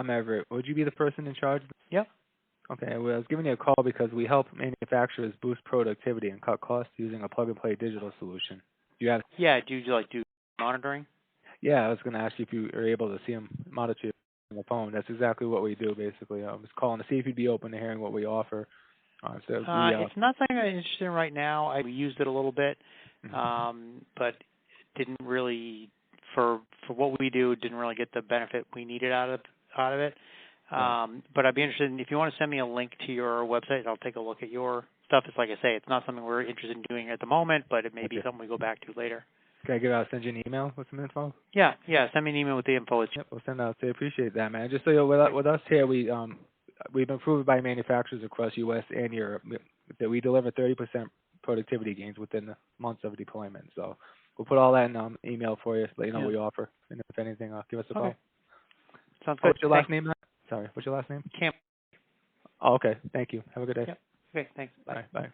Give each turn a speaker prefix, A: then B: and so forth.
A: I'm Everett. Would you be the person in charge?
B: Yep.
A: Okay, well, I was giving you a call because we help manufacturers boost productivity and cut costs using a plug-and-play digital solution. Do you have?
B: Yeah, do you do monitoring?
A: Yeah, I was going to ask you if you are able to see them monitor on the phone. That's exactly what we do, basically. I was calling to see if you'd be open to hearing what we offer.
B: It's not something I'm interested in right now. We used it a little bit, but didn't really, for what we do, didn't really get the benefit we needed out of it. But I'd be interested in, if you want to send me a link to your website, I'll take a look at your stuff. It's like I say, it's not something we're interested in doing at the moment, but it may be something we go back to later.
A: Can I send you an email with some info?
B: Yeah, send me an email with the info.
A: Yep, we'll send out. I appreciate that, man. Just so you know, with us here, we've been proven by manufacturers across U.S. and Europe that we deliver 30% productivity gains within the months of deployment. So we'll put all that in email for you, let you know what we offer, and if anything, give us a call.
B: Sounds good.
A: What's your last name, Matt? Sorry, what's your last name?
B: Cam.
A: Oh, okay. Thank you. Have a good day.
B: Yep. Okay, thanks. Bye.
A: All right, bye.